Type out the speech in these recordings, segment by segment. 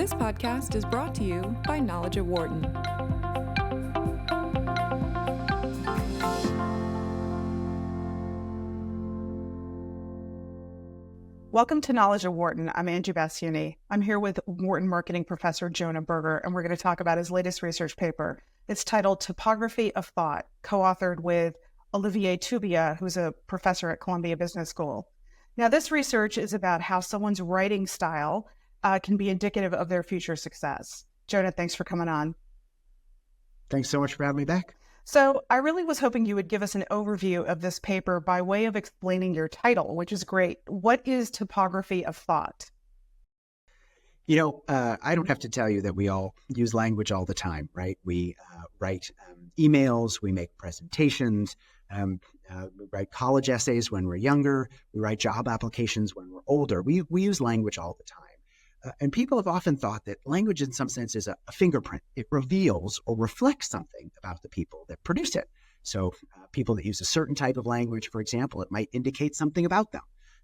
This podcast is brought to you by Knowledge at Wharton. Welcome to Knowledge at Wharton. I'm Angie Bassioni. I'm here with Wharton marketing professor Jonah Berger, and we're going to talk about his latest research paper. It's titled Topography of Thought, co-authored with Olivier Toubia, who's a professor at Columbia Business School. Now, this research is about how someone's writing style can be indicative of their future success. Jonah, thanks for coming on. Thanks so much for having me back. So I really was hoping you would give us an overview of this paper by way of explaining your title, which is great. What is Topography of Thought? I don't have to tell you that we all use language all the time, right? We write emails, we make presentations, we write college essays when we're younger, we write job applications when we're older. We use language all the time. And people have often thought that language in some sense is a fingerprint. It reveals or reflects something about the people that produce it. So people that use a certain type of language, for example, it might indicate something about them.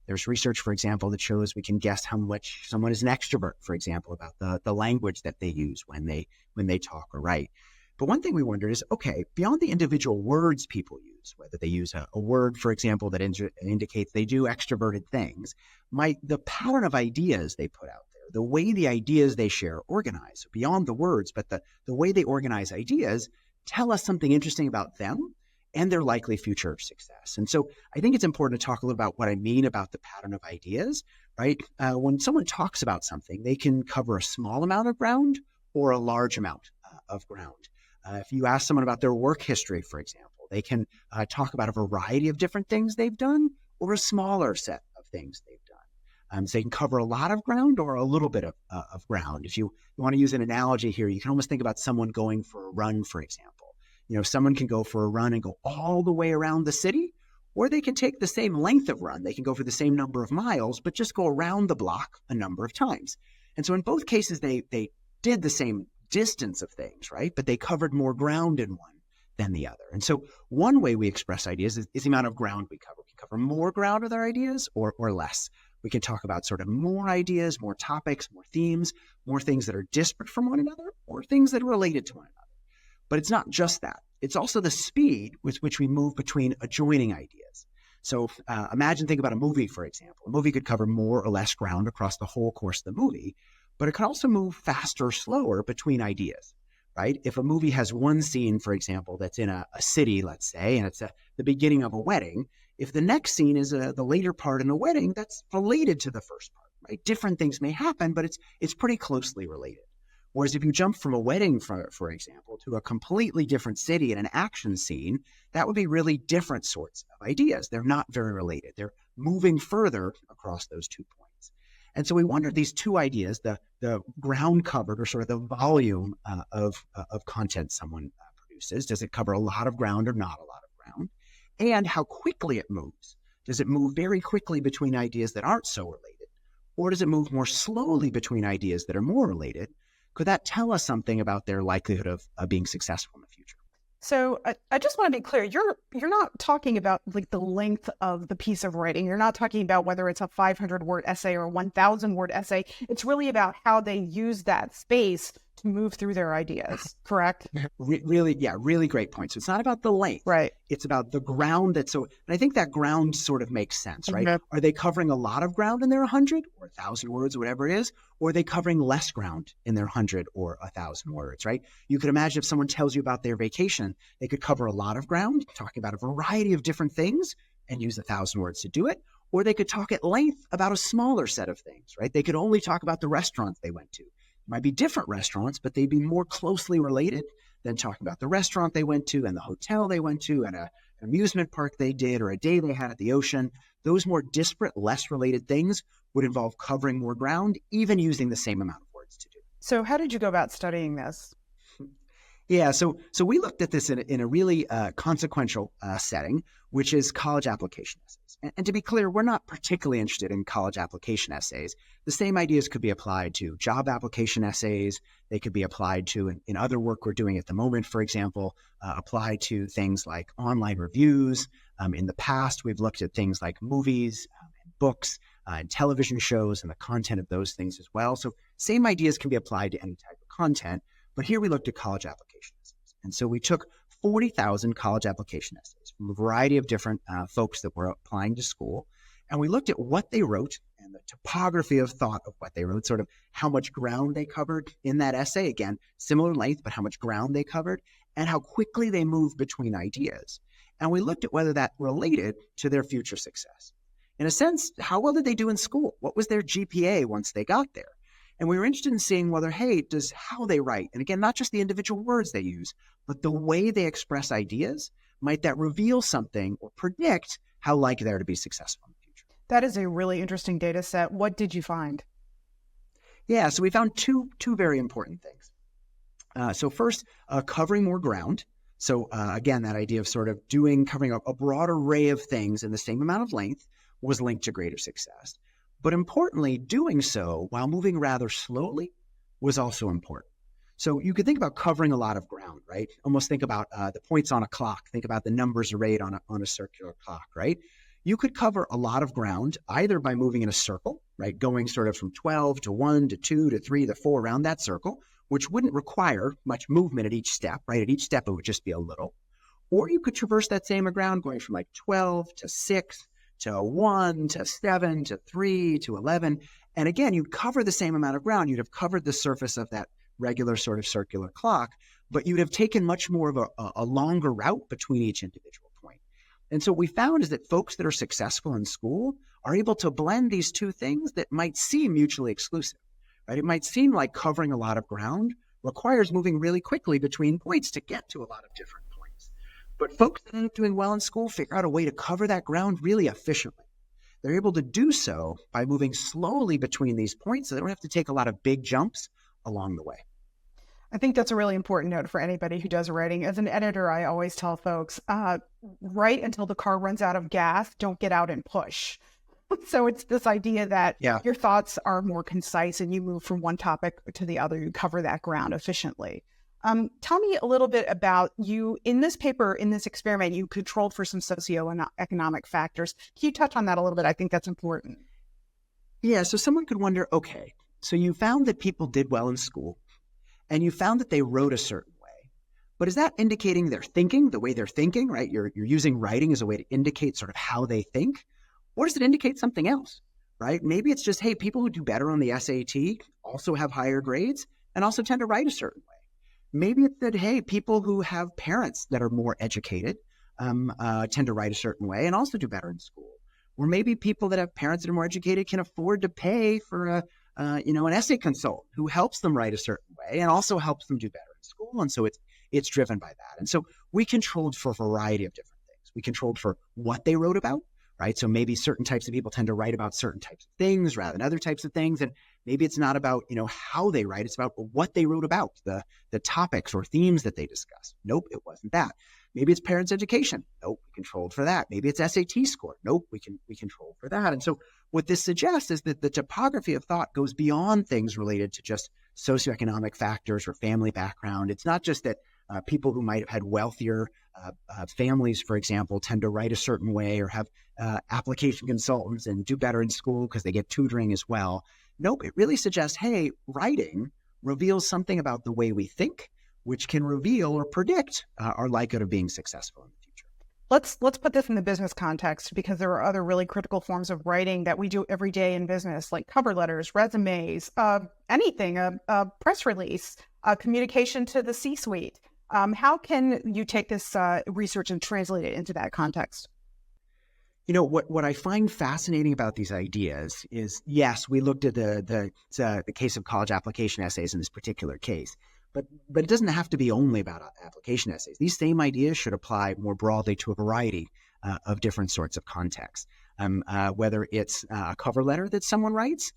There's research, for example, that shows we can guess how much someone is an extrovert, for example, about the language that they use when they talk or write. But one thing we wondered is, okay, beyond the individual words people use, whether they use a word, for example, that indicates they do extroverted things, might the pattern of ideas they put out there, the way the ideas they share organize, beyond the words, but the way they organize ideas, tell us something interesting about them and their likely future success. And so I think it's important to talk a little about what I mean about the pattern of ideas, right? When someone talks about something, they can cover a small amount of ground or a large amount of ground. If you ask someone about their work history, for example, they can talk about a variety of different things they've done or a smaller set of things they've done. So they can cover a lot of ground or a little bit of ground. If you want to use an analogy here, you can almost think about someone going for a run, for example. Someone can go for a run and go all the way around the city, or they can take the same length of run. They can go for the same number of miles, but just go around the block a number of times. And so in both cases, they did the same distance of things, right? But they covered more ground in one than the other. And so one way we express ideas is the amount of ground we cover. We cover more ground with our ideas or less. We can talk about sort of more ideas, more topics, more themes, more things that are disparate from one another or things that are related to one another. But it's not just that. It's also the speed with which we move between adjoining ideas. So think about a movie, for example. A movie could cover more or less ground across the whole course of the movie, but it can also move faster or slower between ideas, right? If a movie has one scene, for example, that's in a city, let's say, and it's the beginning of a wedding, if the next scene is the later part in a wedding, that's related to the first part, right? Different things may happen, but it's pretty closely related. Whereas if you jump from a wedding, for example, to a completely different city in an action scene, that would be really different sorts of ideas. They're not very related. They're moving further across those 2 points. And so we wondered these two ideas, the ground covered or sort of the volume of content someone produces. Does it cover a lot of ground or not a lot of ground? And how quickly it moves. Does it move very quickly between ideas that aren't so related? Or does it move more slowly between ideas that are more related? Could that tell us something about their likelihood of being successful in the future? So I just want to be clear, you're not talking about like the length of the piece of writing. You're not talking about whether it's a 500-word essay or a 1,000-word essay. It's really about how they use that space to move through their ideas, correct? Really great point. So it's not about the length. Right. It's about the ground and I think that ground sort of makes sense, right? Mm-hmm. Are they covering a lot of ground in their 100 or 1,000 words or whatever it is? Or are they covering less ground in their 100 or 1,000 words, right? You could imagine if someone tells you about their vacation, they could cover a lot of ground, talking about a variety of different things and use 1,000 words to do it. Or they could talk at length about a smaller set of things, right? They could only talk about the restaurants they went to. Might be different restaurants, but they'd be more closely related than talking about the restaurant they went to and the hotel they went to and an amusement park they did or a day they had at the ocean. Those more disparate, less related things would involve covering more ground, even using the same amount of words to do. So how did you go about studying this? Yeah, so we looked at this in a really consequential setting, which is college application essays. And to be clear, we're not particularly interested in college application essays. The same ideas could be applied to job application essays. They could be applied to, in other work we're doing at the moment, for example, applied to things like online reviews. In the past, we've looked at things like movies and books. and television shows and the content of those things as well. So same ideas can be applied to any type of content, but here we looked at college application essays. And so we took 40,000 college application essays from a variety of different folks that were applying to school, and we looked at what they wrote and the topography of thought of what they wrote, sort of how much ground they covered in that essay. Again, similar length, but how much ground they covered and how quickly they moved between ideas. And we looked at whether that related to their future success. In a sense, how well did they do in school? What was their GPA once they got there? And we were interested in seeing whether, hey, does how they write, and again, not just the individual words they use, but the way they express ideas, might that reveal something or predict how likely they are to be successful in the future? That is a really interesting data set. What did you find? Yeah, so we found two very important things. So first, covering more ground. So again, that idea of sort of covering a broad array of things in the same amount of length was linked to greater success. But importantly, doing so while moving rather slowly was also important. So you could think about covering a lot of ground, right? Almost think about the points on a clock. Think about the numbers arrayed on a circular clock, right? You could cover a lot of ground either by moving in a circle, right? Going sort of from 12 to 1 to 2 to 3 to 4 around that circle, which wouldn't require much movement at each step, right? At each step, it would just be a little. Or you could traverse that same ground going from like 12 to 6 to 1 to 7 to 3 to 11. And again, you'd cover the same amount of ground. You'd have covered the surface of that regular sort of circular clock, but you'd have taken much more of a longer route between each individual point. And so what we found is that folks that are successful in school are able to blend these two things that might seem mutually exclusive, right? It might seem like covering a lot of ground requires moving really quickly between points to get to a lot of different points. But folks that end up doing well in school figure out a way to cover that ground really efficiently. They're able to do so by moving slowly between these points so they don't have to take a lot of big jumps along the way. I think that's a really important note for anybody who does writing. As an editor, I always tell folks, write until the car runs out of gas, don't get out and push. So it's this idea that your thoughts are more concise and you move from one topic to the other, you cover that ground efficiently. Tell me a little bit about you. In this paper, in this experiment, you controlled for some socioeconomic factors. Can you touch on that a little bit? I think that's important. Yeah, so someone could wonder, okay, so you found that people did well in school, and you found that they wrote a certain way. But is that indicating their thinking, the way they're thinking, right? You're using writing as a way to indicate sort of how they think. Or does it indicate something else, right? Maybe it's just, hey, people who do better on the SAT also have higher grades and also tend to write a certain way. Maybe it's that, hey, people who have parents that are more educated tend to write a certain way and also do better in school. Or maybe people that have parents that are more educated can afford to pay for an essay consultant who helps them write a certain way and also helps them do better in school. And so it's driven by that. And so we controlled for a variety of different things. We controlled for what they wrote about, right? So maybe certain types of people tend to write about certain types of things rather than other types of things. And maybe it's not about, how they write, it's about what they wrote about, the topics or themes that they discuss. Nope, it wasn't that. Maybe it's parents' education. Nope, we controlled for that. Maybe it's SAT score. Nope, we controlled for that. And so what this suggests is that the topography of thought goes beyond things related to just socioeconomic factors or family background. It's not just that people who might have had wealthier families, for example, tend to write a certain way or have application consultants and do better in school because they get tutoring as well. Nope, it really suggests, hey, writing reveals something about the way we think, which can reveal or predict our likelihood of being successful in the future. Let's put this in the business context because there are other really critical forms of writing that we do every day in business, like cover letters, resumes, anything, a press release, communication to the C-suite. How can you take this research and translate it into that context? What I find fascinating about these ideas is, yes, we looked at the case of college application essays in this particular case, but it doesn't have to be only about application essays. These same ideas should apply more broadly to a variety of different sorts of contexts. Whether it's a cover letter that someone writes,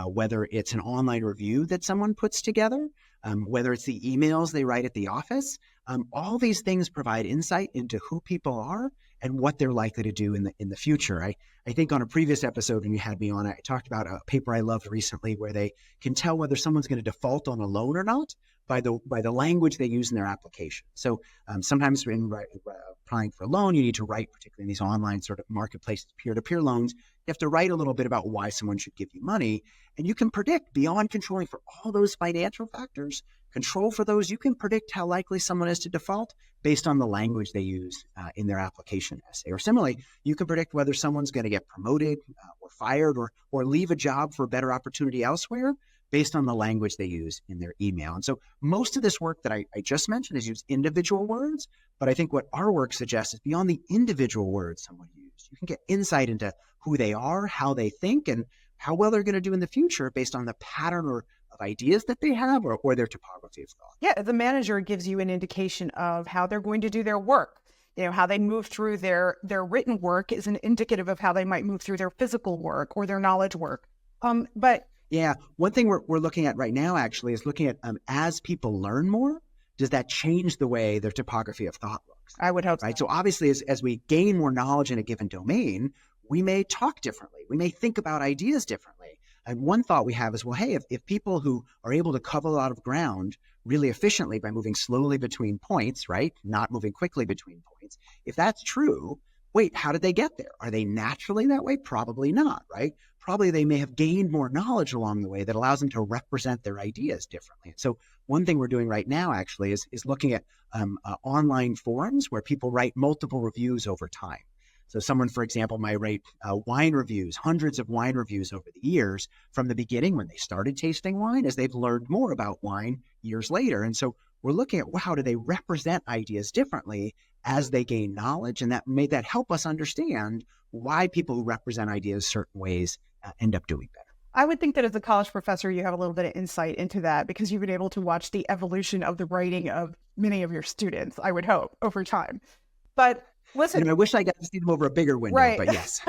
whether it's an online review that someone puts together, whether it's the emails they write at the office, all these things provide insight into who people are and what they're likely to do in the future. I think on a previous episode when you had me on, I talked about a paper I loved recently where they can tell whether someone's going to default on a loan or not by the language they use in their application. So sometimes when applying for a loan, you need to write, particularly in these online sort of marketplaces, peer-to-peer loans, You have to write a little bit about why someone should give you money. And you can predict, beyond controlling for all those financial factors, control for those, you can predict how likely someone is to default based on the language they use in their application essay. Or similarly, you can predict whether someone's going to get promoted or fired or leave a job for a better opportunity elsewhere based on the language they use in their email. And so most of this work that I just mentioned is use individual words, but I think what our work suggests is beyond the individual words someone used, you can get insight into who they are, how they think, and how well they're going to do in the future based on the pattern of ideas that they have or their topography of thought. Yeah, the manager gives you an indication of how they're going to do their work. How they move through their written work is an indicative of how they might move through their physical work or their knowledge work. But yeah, one thing we're looking at right now actually is looking at as people learn more, does that change the way their topography of thought looks? I would hope right? so. So obviously, as we gain more knowledge in a given domain, we may talk differently. We may think about ideas differently. And one thought we have is, well, hey, if people who are able to cover a lot of ground really efficiently by moving slowly between points, right, not moving quickly between points, if that's true, wait, how did they get there? Are they naturally that way? Probably not, right? Probably they may have gained more knowledge along the way that allows them to represent their ideas differently. So one thing we're doing right now actually is looking at online forums where people write multiple reviews over time. So someone, for example, might write wine reviews, hundreds of wine reviews over the years from the beginning when they started tasting wine as they've learned more about wine years later. And so we're looking at how do they represent ideas differently as they gain knowledge, and that made that help us understand why people who represent ideas certain ways end up doing better. I would think that as a college professor, you have a little bit of insight into that because you've been able to watch the evolution of the writing of many of your students, I would hope, over time. But listen, I wish I got to see them over a bigger window, right. But yes.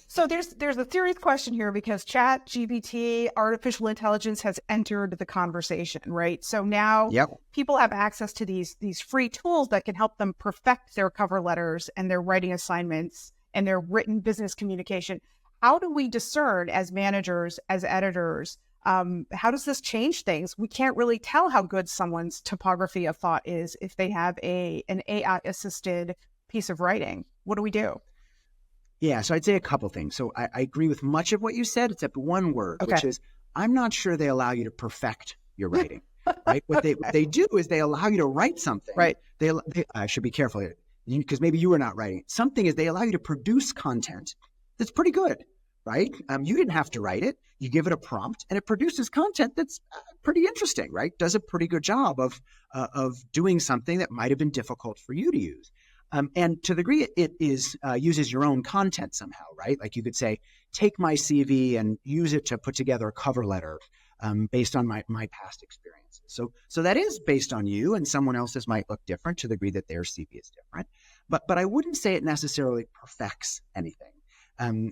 So there's a serious question here because Chat GPT, artificial intelligence, has entered the conversation, right? So now people have access to these free tools that can help them perfect their cover letters and their writing assignments and their written business communication. How do we discern as managers, as editors, how does this change things? We can't really tell how good someone's topography of thought is if they have an AI-assisted piece of writing. What do we do? Yeah, so I'd say a couple things. So I agree with much of what you said, except one word, which is I'm not sure they allow you to perfect your writing. Right? What they do is they allow you to write something. Right. I should be careful here because maybe you were not writing. Something is they allow you to produce content that's pretty good. Right? You didn't have to write it. You give it a prompt and it produces content that's pretty interesting, right? Does a pretty good job of doing something that might have been difficult for you to use. And to the degree it uses your own content somehow, right? Like you could say, take my CV and use it to put together a cover letter based on my past experiences. So that is based on you, and someone else's might look different to the degree that their CV is different. But I wouldn't say it necessarily perfects anything.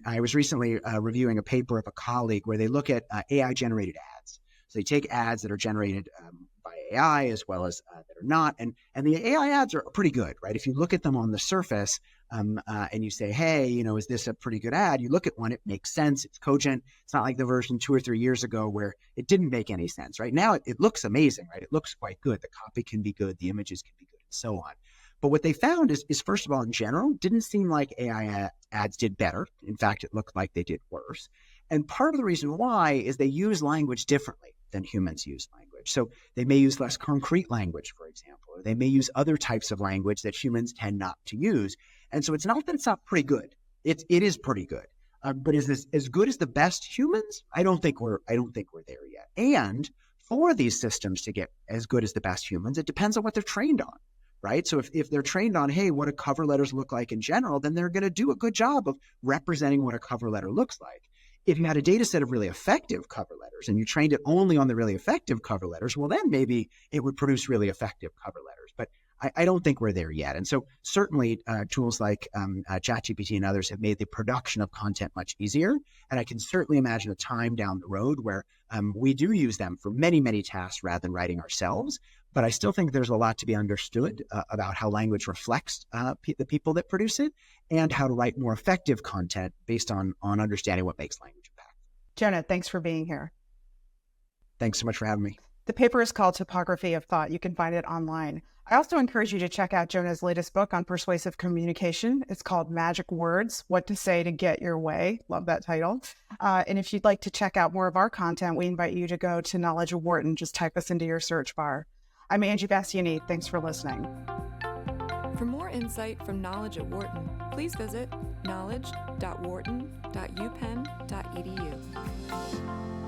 I was recently reviewing a paper of a colleague where they look at AI-generated ads. So they take ads that are generated by AI as well as that are not. And the AI ads are pretty good, right? If you look at them on the surface and you say, hey, is this a pretty good ad? You look at one, it makes sense. It's cogent. It's not like the version 2 or 3 years ago where it didn't make any sense, right? Now it looks amazing, right? It looks quite good. The copy can be good. The images can be good and so on. But what they found is first of all, in general, didn't seem like AI ads did better. In fact, it looked like they did worse. And part of the reason why is they use language differently than humans use language. So they may use less concrete language, for example, or they may use other types of language that humans tend not to use. And so it's not that it's not pretty good. It is pretty good. But is this as good as the best humans? I don't think we're there yet. And for these systems to get as good as the best humans, it depends on what they're trained on. Right. So if they're trained on, hey, what do cover letters look like in general, then they're going to do a good job of representing what a cover letter looks like. If you had a data set of really effective cover letters and you trained it only on the really effective cover letters, well, then maybe it would produce really effective cover letters. But I don't think we're there yet. And so certainly tools like ChatGPT and others have made the production of content much easier. And I can certainly imagine a time down the road where we do use them for many, many tasks rather than writing ourselves. But I still think there's a lot to be understood about how language reflects the people that produce it and how to write more effective content based on understanding what makes language impactful. Jonah, thanks for being here. Thanks so much for having me. The paper is called Topography of Thought. You can find it online. I also encourage you to check out Jonah's latest book on persuasive communication. It's called Magic Words, What to Say to Get Your Way. Love that title. And if you'd like to check out more of our content, we invite you to go to Knowledge of Wharton. Just type us into your search bar. I'm Angie Bastiani. Thanks for listening. For more insight from Knowledge at Wharton, please visit knowledge.wharton.upenn.edu.